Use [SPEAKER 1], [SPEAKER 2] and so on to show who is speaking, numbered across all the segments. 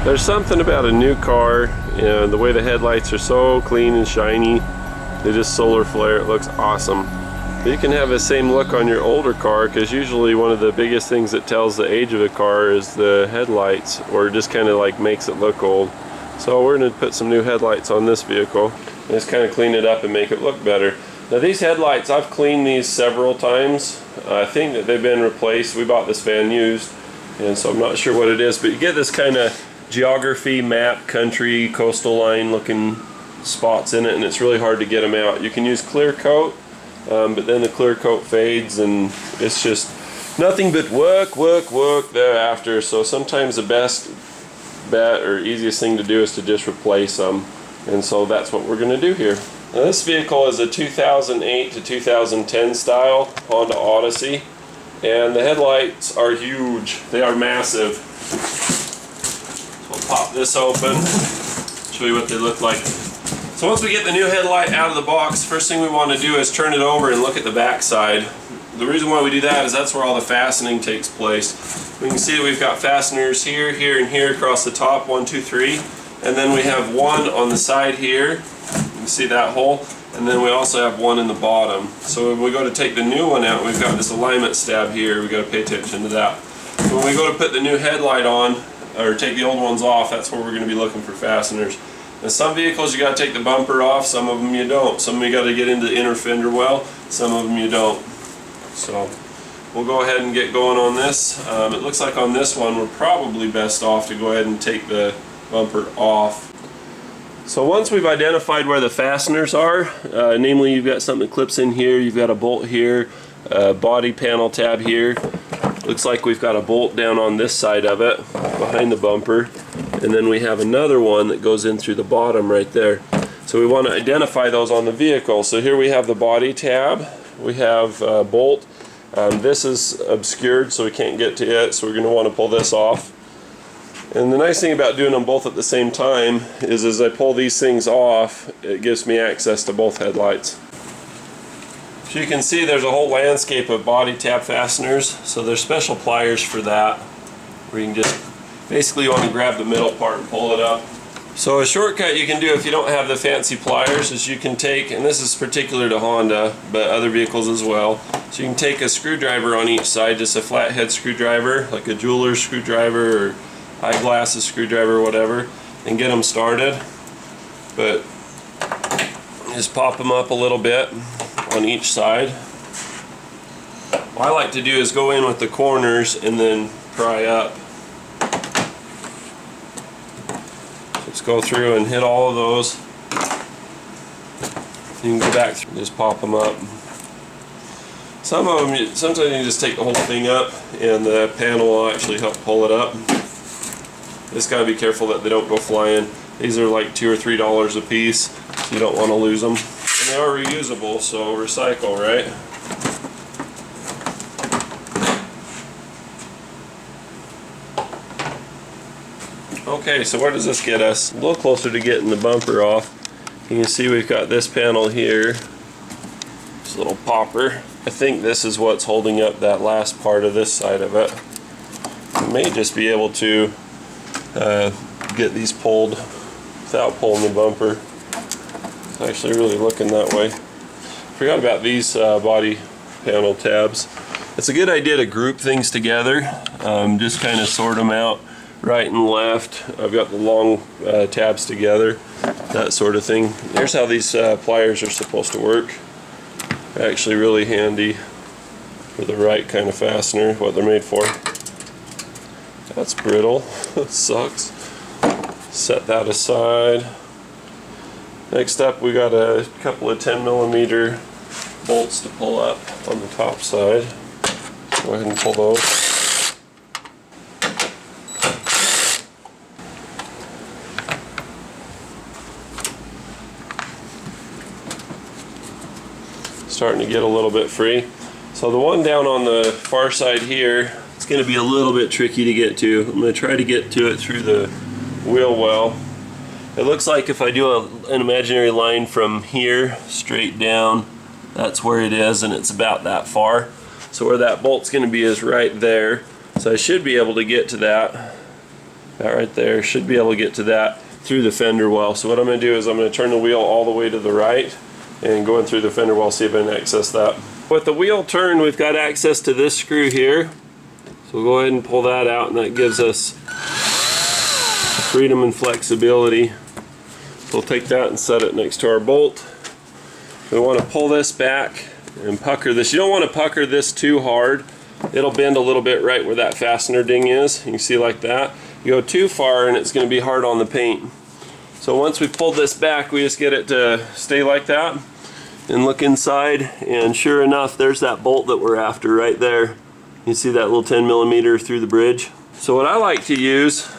[SPEAKER 1] There's something about a new car and the way the headlights are so clean and shiny. They just solar flare, it looks awesome. You can have the same look on your older car, because usually one of the biggest things that tells the age of a car is the headlights, or just kind of like makes it look old. So we're going to put some new headlights on this vehicle. Just kind of clean it up and make it look better. Now these headlights, I've cleaned these several times. I think that they've been replaced. We bought this van used, and so I'm not sure what it is, but you get this kind of geography, map, country, coastal line looking spots in it, and it's really hard to get them out. You can use clear coat, but then the clear coat fades and it's just nothing but work thereafter. So sometimes the best bet or easiest thing to do is to just replace them, and so that's what we're going to do here. Now this vehicle is a 2008 to 2010 style Honda Odyssey, and the headlights are huge. They are massive. So we'll pop this open, show you what they look like. So once we get the new headlight out of the box, first thing we want to do is turn it over and look at the back side. The reason why we do that is that's where all the fastening takes place. We can see that we've got fasteners here, here, and here across the top, 1, 2, 3. And then we have one on the side here. You can see that hole. And then we also have one in the bottom. So when we go to take the new one out, we've got this alignment stab here. We've got to pay attention to that. So when we go to put the new headlight on, or take the old ones off, that's where we're going to be looking for fasteners. In some vehicles you got to take the bumper off, some of them you don't. Some of them you got to get into the inner fender well, some of them you don't. So we'll go ahead and get going on this. It looks like on this one we're probably best off to go ahead and take the bumper off. So once we've identified where the fasteners are, namely you've got something that clips in here, you've got a bolt here, a body panel tab here. Looks like we've got a bolt down on this side of it, behind the bumper, and then we have another one that goes in through the bottom right there. So we want to identify those on the vehicle. So here we have the body tab, we have a bolt. This is obscured so we can't get to it, so we're going to want to pull this off. And the nice thing about doing them both at the same time is as I pull these things off, it gives me access to both headlights. So you can see there's a whole landscape of body tab fasteners, so there's special pliers for that, where you can just basically want to grab the middle part and pull it up. So a shortcut you can do if you don't have the fancy pliers is you can take, and this is particular to Honda, but other vehicles as well, so you can take a screwdriver on each side, just a flathead screwdriver, like a jeweler's screwdriver or eyeglasses screwdriver or whatever, and get them started. But just pop them up a little bit on each side. What I like to do is go in with the corners and then pry up. Let's go through and hit all of those. You can go back through and just pop them up. Some of them, sometimes you just take the whole thing up and the panel will actually help pull it up. Just gotta be careful that they don't go flying. These are like $2 or $3 a piece, so you don't want to lose them. And they are reusable, so recycle, right? Okay, so where does this get us? A little closer to getting the bumper off. You can see we've got this panel here. This little popper. I think this is what's holding up that last part of this side of it. We may just be able to get these pulled without pulling the bumper. It's actually really looking that way. Forgot about these body panel tabs. It's a good idea to group things together, just kind of sort them out right and left. I've got the long tabs together, that sort of thing. Here's how these pliers are supposed to work. They're actually really handy for the right kind of fastener, what they're made for. That's brittle. That sucks. Set that aside. Next up, we got a couple of 10mm bolts to pull up on the top side. Go ahead and pull those. Starting to get a little bit free. So the one down on the far side here, it's going to be a little bit tricky to get to. I'm going to try to get to it through the wheel well. It looks like if I do an imaginary line from here straight down, that's where it is, and it's about that far. So where that bolt's going to be is right there. So I should be able to get to that That right there should be able to get to that through the fender well. So what I'm going to do is I'm going to turn the wheel all the way to the right and go in through the fender well, see if I can access that. With the wheel turned, we've got access to this screw here. So we'll go ahead and pull that out, and that gives us freedom and flexibility. We'll take that and set it next to our bolt. We want to pull this back and pucker this. You don't want to pucker this too hard. It'll bend a little bit right where that fastener ding is. You can see like that. You go too far and it's going to be hard on the paint. So once we pull this back, we just get it to stay like that and look inside, and sure enough, there's that bolt that we're after right there. You see that little 10mm through the bridge? So what I like to use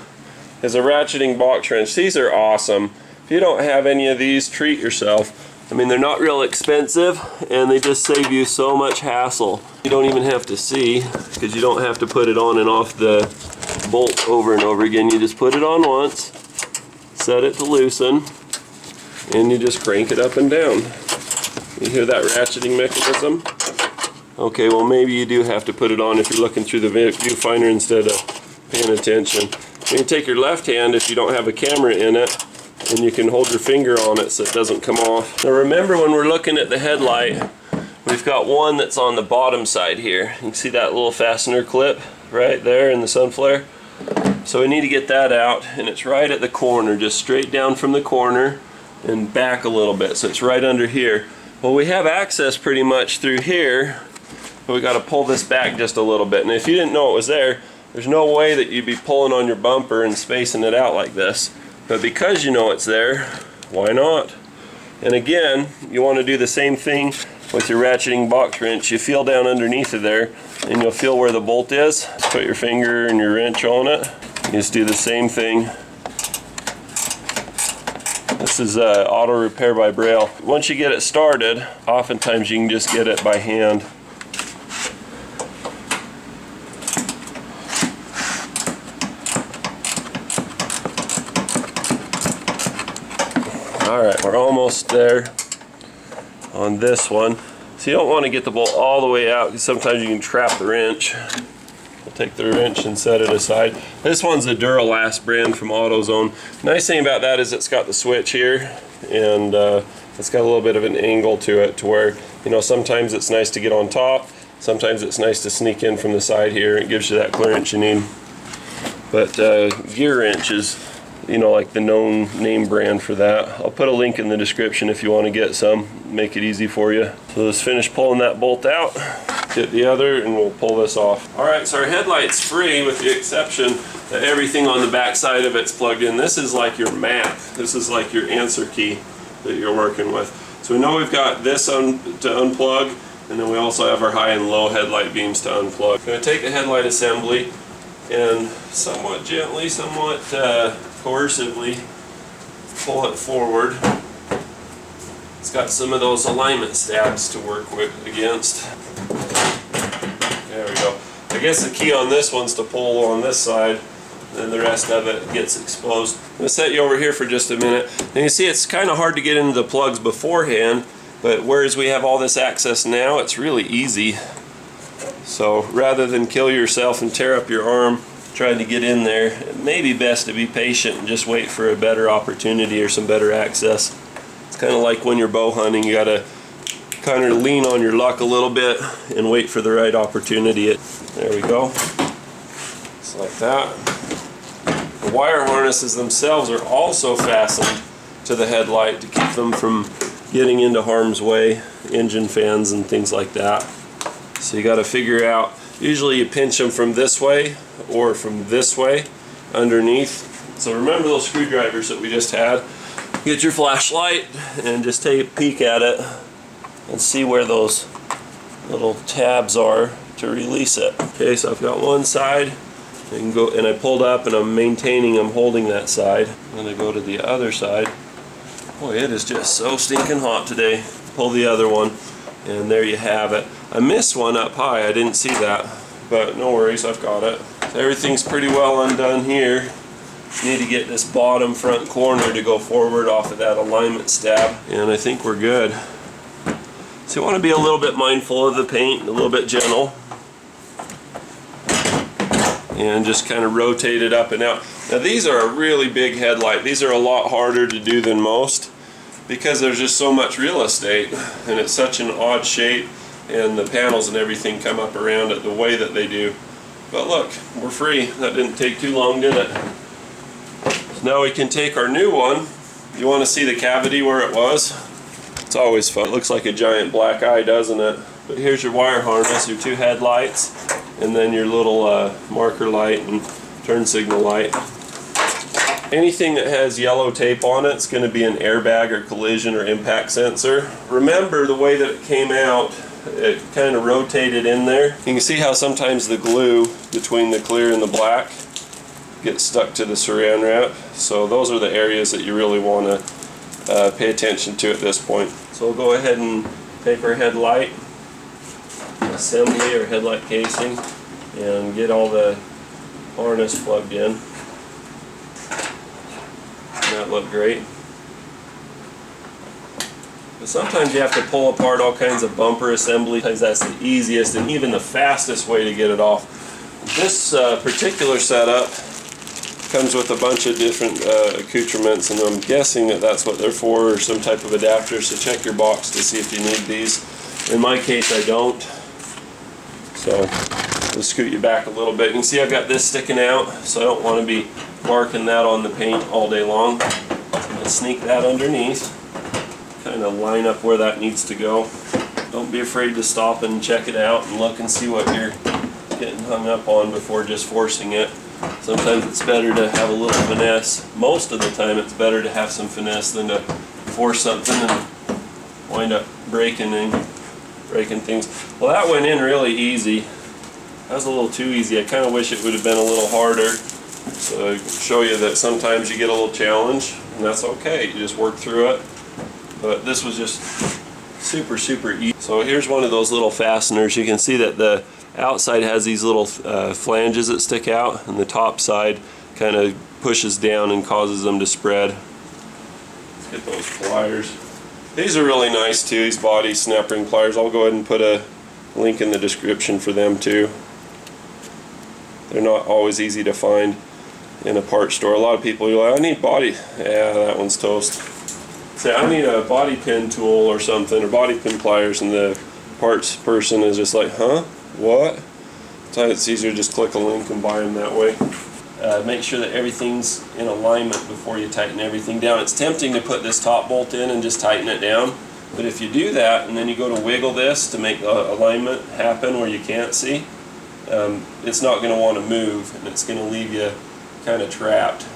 [SPEAKER 1] is a ratcheting box wrench. These are awesome. If you don't have any of these, treat yourself. I mean, they're not real expensive and they just save you so much hassle. You don't even have to see, because you don't have to put it on and off the bolt over and over again. You just put it on once, set it to loosen, and you just crank it up and down. You hear that ratcheting mechanism? Okay, well maybe you do have to put it on if you're looking through the viewfinder instead of paying attention. You can take your left hand if you don't have a camera in it, and you can hold your finger on it so it doesn't come off. Now remember, when we're looking at the headlight, we've got one that's on the bottom side here. You can see that little fastener clip right there in the sun flare. So we need to get that out, and it's right at the corner, just straight down from the corner and back a little bit, so it's right under here. Well, we have access pretty much through here, but we got to pull this back just a little bit. And if you didn't know it was there, there's no way that you'd be pulling on your bumper and spacing it out like this. But because you know it's there, why not? And again, you want to do the same thing with your ratcheting box wrench. You feel down underneath of there, and you'll feel where the bolt is. Put your finger and your wrench on it. You just do the same thing. This is auto repair by Braille. Once you get it started, oftentimes you can just get it by hand. Alright, we're almost there on this one. So you don't want to get the bolt all the way out, because sometimes you can trap the wrench. We'll take the wrench and set it aside. This one's a Duralast brand from AutoZone. Nice thing about that is it's got the switch here, and it's got a little bit of an angle to it, to where, you know, sometimes it's nice to get on top, sometimes it's nice to sneak in from the side here. It gives you that clearance you need. But gear wrench is, you know, like the known name brand for that. I'll put a link in the description if you want to get some, make it easy for you. So let's finish pulling that bolt out, get the other, and we'll pull this off. Alright, so our headlight's free with the exception that everything on the back side of it's plugged in. This is like your map. This is like your answer key that you're working with. So we know we've got this to unplug, and then we also have our high and low headlight beams to unplug. I'm going to take the headlight assembly and somewhat gently, somewhat coercively pull it forward. It's got some of those alignment stabs to work with against. There we go. I guess the key on this one's to pull on this side, and then the rest of it gets exposed. I'm going to set you over here for just a minute. And you see it's kind of hard to get into the plugs beforehand, but whereas we have all this access now, it's really easy. So rather than kill yourself and tear up your arm trying to get in there, it may be best to be patient and just wait for a better opportunity or some better access. It's kind of like when you're bow hunting, you gotta kind of lean on your luck a little bit and wait for the right opportunity. There we go. Just like that. The wire harnesses themselves are also fastened to the headlight to keep them from getting into harm's way, engine fans and things like that. So you got to figure out, usually you pinch them from this way or from this way underneath. So remember those screwdrivers that we just had. Get your flashlight and just take a peek at it and see where those little tabs are to release it. Okay, so I've got one side and go, and I pulled up and I'm holding that side. I'm going to go to the other side. Boy, it is just so stinking hot today. Pull the other one, and there you have it. I missed one up high, I didn't see that, but no worries, I've got it. Everything's pretty well undone here. Need to get this bottom front corner to go forward off of that alignment stab, and I think we're good. So you want to be a little bit mindful of the paint, a little bit gentle. and just kind of rotate it up and out. Now these are a really big headlight. These are a lot harder to do than most because there's just so much real estate and it's such an odd shape, and the panels and everything come up around it the way that they do. But look, we're free. That didn't take too long, did it? So now we can take our new one. You want to see the cavity where it was? It's always fun. It looks like a giant black eye, doesn't it? But here's your wire harness, your 2 headlights, and then your little marker light and turn signal light. Anything that has yellow tape on it, it's going to be an airbag or collision or impact sensor. Remember the way that it came out, it kind of rotated in there. You can see how sometimes the glue between the clear and the black gets stuck to the saran wrap. So those are the areas that you really want to pay attention to at this point. So we'll go ahead and take our headlight assembly or headlight casing and get all the harness plugged in. That looked great. But sometimes you have to pull apart all kinds of bumper assembly because that's the easiest and even the fastest way to get it off. This particular setup comes with a bunch of different accoutrements, and I'm guessing that that's what they're for, or some type of adapter, so check your box to see if you need these. In my case I don't, so we'll scoot you back a little bit. You can see I've got this sticking out, so I don't want to be marking that on the paint all day long. I'm going to sneak that underneath, kind of line up where that needs to go. Don't be afraid to stop and check it out and look and see what you're getting hung up on before just forcing it. Sometimes it's better to have a little finesse. Most of the time it's better to have some finesse than to force something and wind up breaking things. Well, that went in really easy. That was a little too easy. I kind of wish it would have been a little harder. So I can show you that sometimes you get a little challenge, and that's okay. You just work through it. But this was just super easy. So here's one of those little fasteners. You can see that the outside has these little flanges that stick out, and the top side kind of pushes down and causes them to spread. Let's get those pliers. These are really nice too, these body snap ring pliers. I'll go ahead and put a link in the description for them too. They're not always easy to find in a parts store. A lot of people are like, I need body. Yeah, that one's toast. Say, I need a body pin tool or something, or body pin pliers, and the parts person is just like, huh? What? So it's easier to just click a link and buy them that way. Make sure that everything's in alignment before you tighten everything down. It's tempting to put this top bolt in and just tighten it down, but if you do that and then you go to wiggle this to make the alignment happen where you can't see, it's not going to want to move, and it's going to leave you kind of trapped.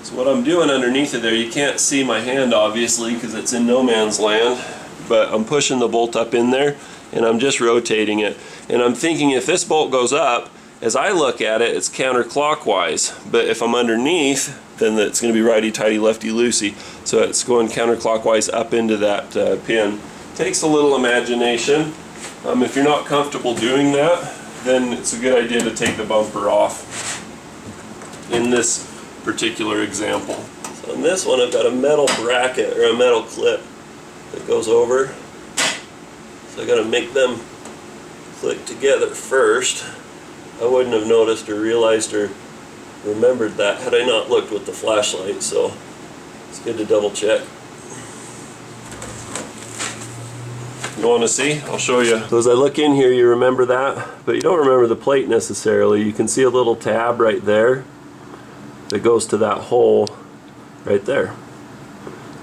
[SPEAKER 1] So what I'm doing underneath it there, you can't see my hand obviously because it's in no man's land, but I'm pushing the bolt up in there and I'm just rotating it. And I'm thinking if this bolt goes up, as I look at it, it's counterclockwise, but if I'm underneath, then it's going to be righty-tighty, lefty-loosey. So it's going counterclockwise up into that pin. Takes a little imagination. If you're not comfortable doing that, then it's a good idea to take the bumper off in this particular example. So in this one I've got a metal bracket or a metal clip that goes over. So I got to make them click together first. I wouldn't have noticed or realized or remembered that had I not looked with the flashlight, so it's good to double check. You want to see? I'll show you. So as I look in here, you remember that, but you don't remember the plate necessarily. You can see a little tab right there that goes to that hole right there.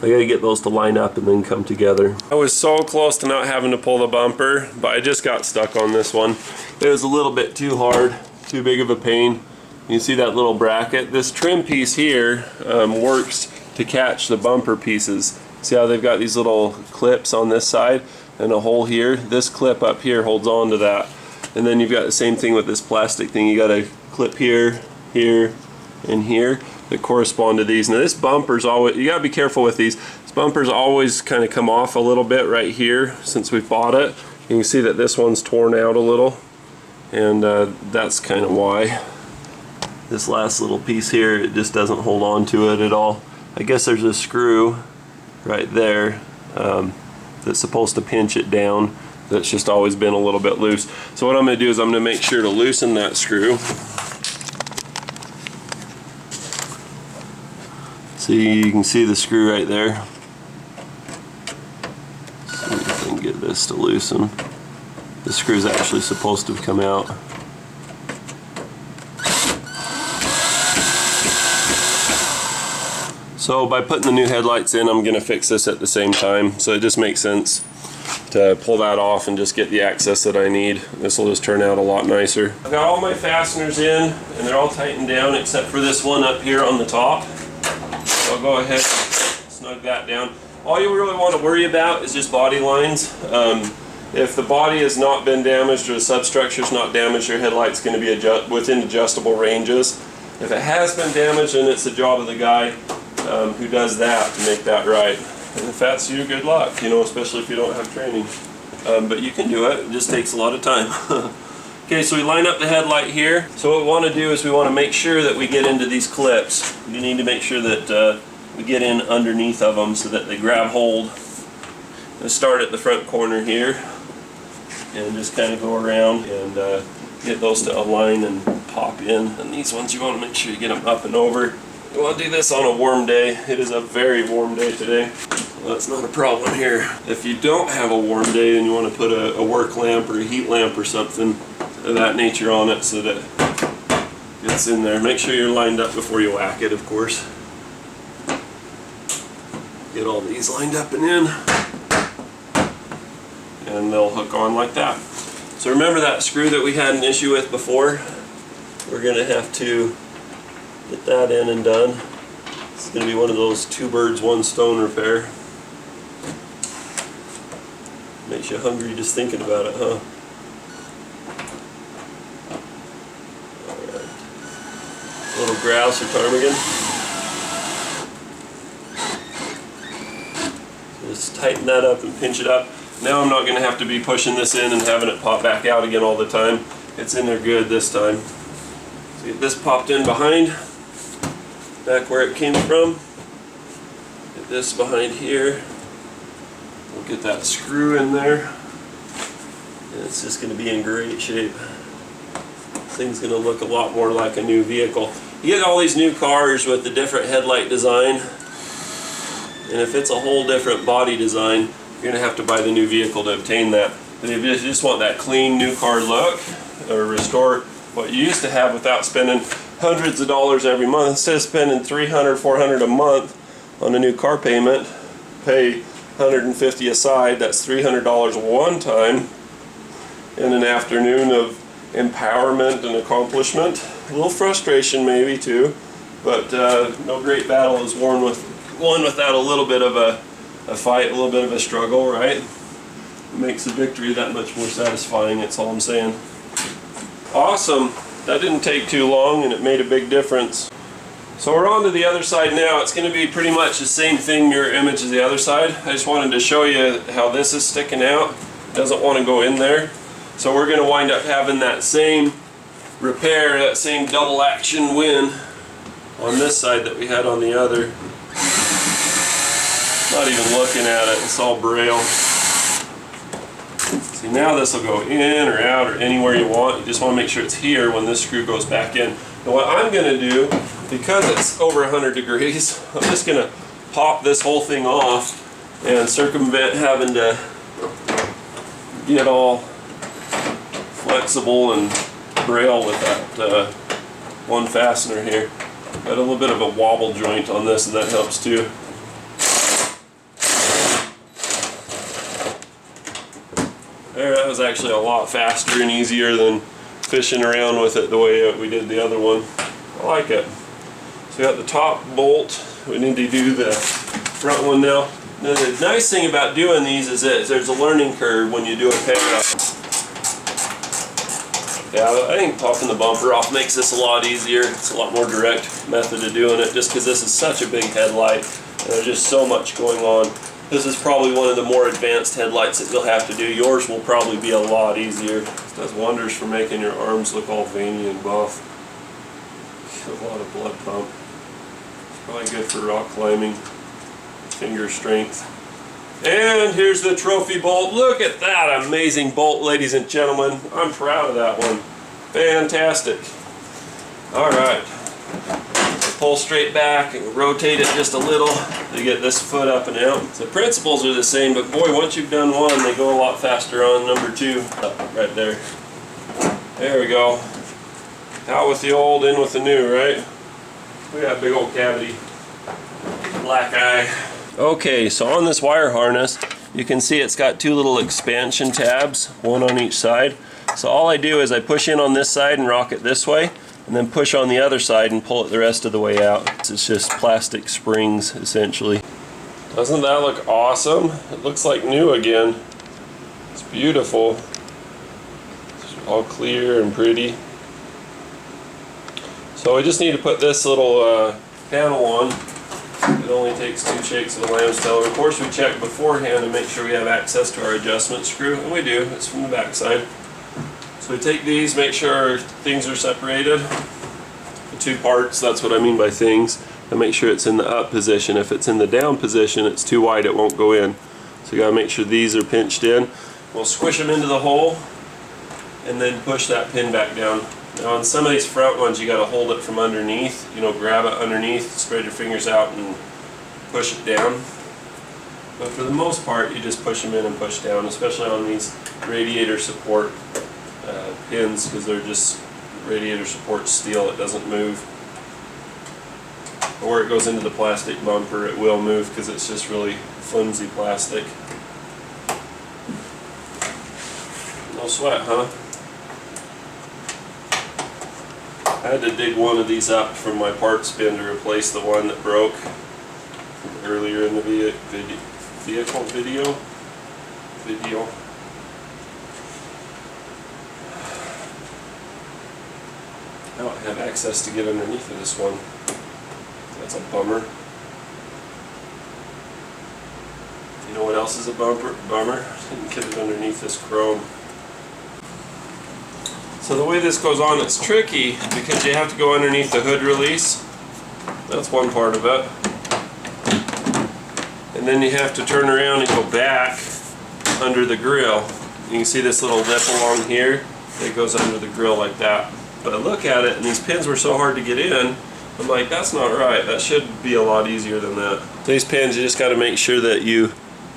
[SPEAKER 1] I gotta get those to line up and then come together. I was so close to not having to pull the bumper, but I just got stuck on this one. It was a little bit too hard, too big of a pain. You see that little bracket? This trim piece here works to catch the bumper pieces. See how they've got these little clips on this side and a hole here? This clip up here holds on to that. And then you've got the same thing with this plastic thing. You got a clip here, here, and here that correspond to these. Now this bumper's always, you gotta be careful with these. This bumper's always kind of come off a little bit right here since we bought it. You can see that this one's torn out a little, and that's kind of why. This last little piece here, it just doesn't hold on to it at all. I guess there's a screw right there that's supposed to pinch it down. That's just always been a little bit loose. So what I'm going to do is I'm going to make sure to loosen that screw. See, you can see the screw right there. See if I can get this to loosen. The screw's actually supposed to have come out. So by putting the new headlights in, I'm going to fix this at the same time. So it just makes sense to pull that off and just get the access that I need. This will just turn out a lot nicer. I've got all my fasteners in and they're all tightened down except for this one up here on the top. So I'll go ahead and snug that down. All you really want to worry about is just body lines. If the body has not been damaged or the substructure is not damaged, your headlight's going to be within adjustable ranges. If it has been damaged, then it's the job of the guy who does that to make that right. And if that's you, good luck, you know, especially if you don't have training. But you can do it. It just takes a lot of time. Okay, so we line up the headlight here. So what we want to do is we want to make sure that we get into these clips. You need to make sure that we get in underneath of them so that they grab hold. Let's start at the front corner here and just kind of go around and get those to align and pop in. And these ones, you want to make sure you get them up and over. You want to do this on a warm day. It is a very warm day today. Well, that's not a problem here. If you don't have a warm day, then you want to put a work lamp or a heat lamp or something of that nature on it so that it's in there. Make sure you're lined up before you whack it, of course. Get all these lined up and in, and they'll hook on like that. So remember that screw that we had an issue with before? We're going to have to get that in and done. It's going to be one of those 2 birds, 1 stone repair. Makes you hungry just thinking about it, huh? Alright. A little grouse or ptarmigan. So just tighten that up and pinch it up. Now I'm not going to have to be pushing this in and having it pop back out again all the time. It's in there good this time. So get this popped in behind, back where it came from. Get this behind here. We'll get that screw in there. And it's just going to be in great shape. This thing's going to look a lot more like a new vehicle. You get all these new cars with the different headlight design, and if it's a whole different body design, you're going to have to buy the new vehicle to obtain that. But if you just want that clean new car look, or restore what you used to have without spending hundreds of dollars every month, instead of spending $300, $400 a month on a new car payment, pay $150 aside. That's $300 one time in an afternoon of empowerment and accomplishment. A little frustration maybe too, but no great battle is won without a little bit of a fight, a little bit of a struggle, right? It makes the victory that much more satisfying, that's all I'm saying. Awesome. That didn't take too long and it made a big difference. So we're on to the other side now. It's going to be pretty much the same thing, mirror image as the other side. I just wanted to show you how this is sticking out. It doesn't want to go in there. So we're going to wind up having that same repair, that same double action win on this side that we had on the other. Not even looking at it, it's all braille. See, now this will go in or out or anywhere you want. You just want to make sure it's here when this screw goes back in. And what I'm going to do, because it's over 100 degrees, I'm just going to pop this whole thing off and circumvent having to get all flexible and braille with that one fastener here. Got a little bit of a wobble joint on this, and that helps too. There, that was actually a lot faster and easier than fishing around with it the way we did the other one. I like it. So we got the top bolt. We need to do the front one now. Now the nice thing about doing these is that there's a learning curve when you do a pair-up. Yeah, I think popping the bumper off makes this a lot easier. It's a lot more direct method of doing it just because this is such a big headlight and there's just so much going on. This is probably one of the more advanced headlights that you'll have to do. Yours will probably be a lot easier. It does wonders for making your arms look all veiny and buff. A lot of blood pump. It's probably good for rock climbing, finger strength. And here's the trophy bolt. Look at that amazing bolt, ladies and gentlemen. I'm proud of that one. Fantastic. All right. pull straight back and rotate it just a little to get this foot up and out. The principles are the same, but boy, once you've done one, they go a lot faster on number two. Right there. There we go. Out with the old, in with the new, right? We got a big old cavity. Black eye. Okay, so on this wire harness, you can see it's got two little expansion tabs, one on each side. So all I do is I push in on this side and rock it this way, and then push on the other side and pull it the rest of the way out. It's just plastic springs, essentially. Doesn't that look awesome? It looks like new again. It's beautiful. It's all clear and pretty. So we just need to put this little panel on. It only takes 2 shakes of the lamb's tail. Of course, we check beforehand to make sure we have access to our adjustment screw, and we do. It's from the back side. So we take these, make sure our things are separated. The 2 parts, that's what I mean by things. And make sure it's in the up position. If it's in the down position, it's too wide, it won't go in. So you gotta make sure these are pinched in. We'll squish them into the hole and then push that pin back down. Now on some of these front ones, you gotta hold it from underneath. You know, grab it underneath, spread your fingers out and push it down. But for the most part, you just push them in and push down, especially on these radiator support pins, because they're just radiator support steel. It doesn't move. Or it goes into the plastic bumper, it will move because it's just really flimsy plastic. No sweat, huh? I had to dig one of these up from my parts bin to replace the one that broke from earlier in the video. I don't have access to get underneath of this one. That's a bummer. You know what else is a bummer? Didn't get it underneath this chrome. So the way this goes on, it's tricky because you have to go underneath the hood release. That's one part of it. And then you have to turn around and go back under the grill. You can see this little lip along here. It goes under the grill like that. But I look at it and these pins were so hard to get in, I'm like, that's not right. That should be a lot easier than that. These pins, you just got to make sure that you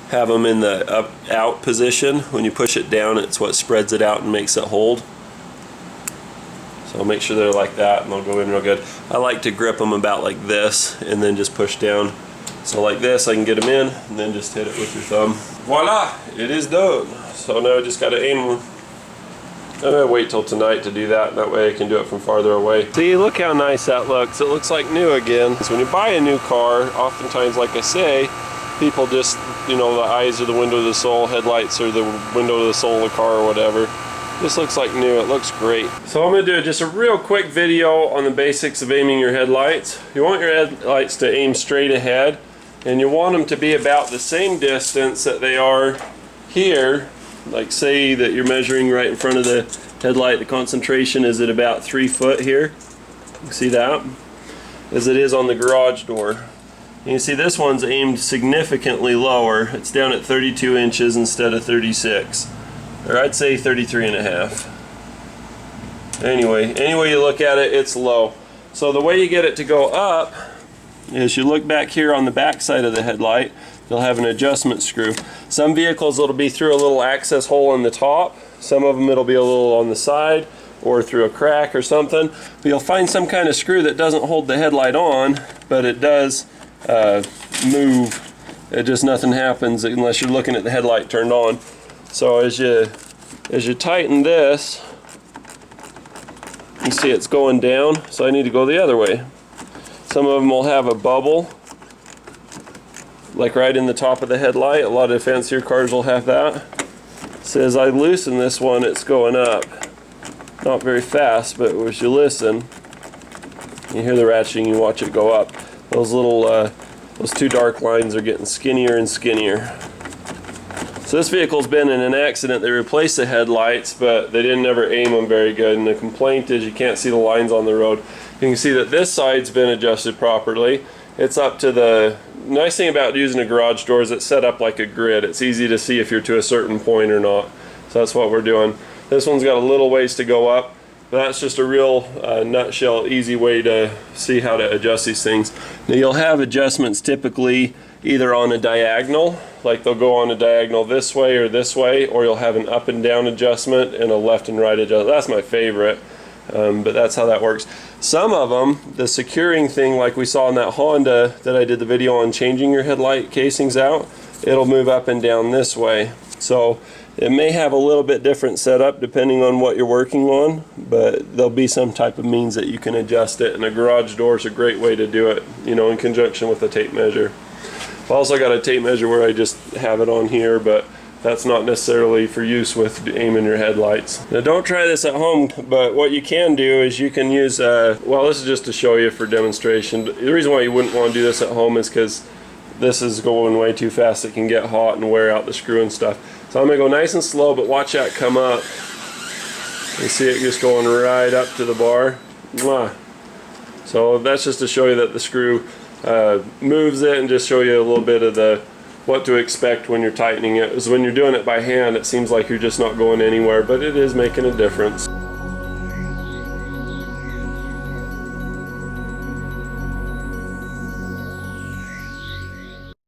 [SPEAKER 1] have them in the up-out position. When you push it down, it's what spreads it out and makes it hold. So I'll make sure they're like that and they'll go in real good. I like to grip them about like this and then just push down. So like this, I can get them in and then just hit it with your thumb. Voila! It is done. So now I just got to aim. I'm going to wait till tonight to do that, and that way I can do it from farther away. See, look how nice that looks. It looks like new again. So when you buy a new car, oftentimes, like I say, people just, you know, the eyes are the window of the soul, headlights are the window of the soul of the car or whatever. This looks like new. It looks great. So I'm going to do just a real quick video on the basics of aiming your headlights. You want your headlights to aim straight ahead, and you want them to be about the same distance that they are here. Like say that you're measuring right in front of the headlight, the concentration is at about 3 foot here. You see that? As it is on the garage door. And you see this one's aimed significantly lower. It's down at 32 inches instead of 36. Or I'd say 33 and a half. Anyway, any way you look at it, it's low. So the way you get it to go up is you look back here on the back side of the headlight. You'll have an adjustment screw. Some vehicles it'll be through a little access hole in the top. Some of them it'll be a little on the side or through a crack or something. But you'll find some kind of screw that doesn't hold the headlight on, but it does move. It just nothing happens unless you're looking at the headlight turned on. So as you tighten this, you see it's going down. So I need to go the other way. Some of them will have a bubble, like right in the top of the headlight. A lot of fancier cars will have that. So as I loosen this one, it's going up. Not very fast, but as you listen, you hear the ratcheting, you watch it go up. Those little, those 2 dark lines are getting skinnier and skinnier. So this vehicle's been in an accident. They replaced the headlights, but they didn't ever aim them very good. And the complaint is you can't see the lines on the road. You can see that this side's been adjusted properly. It's up to the nice thing about using a garage door is it's set up like a grid. It's easy to see if you're to a certain point or not. So that's what we're doing. This one's got a little ways to go up. But that's just a real nutshell, easy way to see how to adjust these things. Now you'll have adjustments typically either on a diagonal, like they'll go on a diagonal this way, or you'll have an up and down adjustment and a left and right adjustment. That's my favorite, but that's how that works. Some of them, the securing thing like we saw in that Honda that I did the video on changing your headlight casings out, it'll move up and down this way. So it may have a little bit different setup depending on what you're working on, but there'll be some type of means that you can adjust it, and a garage door is a great way to do it, you know, in conjunction with a tape measure. I've also got a tape measure where I just have it on here, but that's not necessarily for use with aiming your headlights. Now don't try this at home, but what you can do is you can use, well, this is just to show you for demonstration. The reason why you wouldn't want to do this at home is because this is going way too fast. It can get hot and wear out the screw and stuff. So I'm going to go nice and slow, but watch that come up. You see it just going right up to the bar. Mwah. So that's just to show you that the screw moves it, and just show you a little bit of what to expect when you're tightening it. Because when you're doing it by hand, it seems like you're just not going anywhere, but it is making a difference.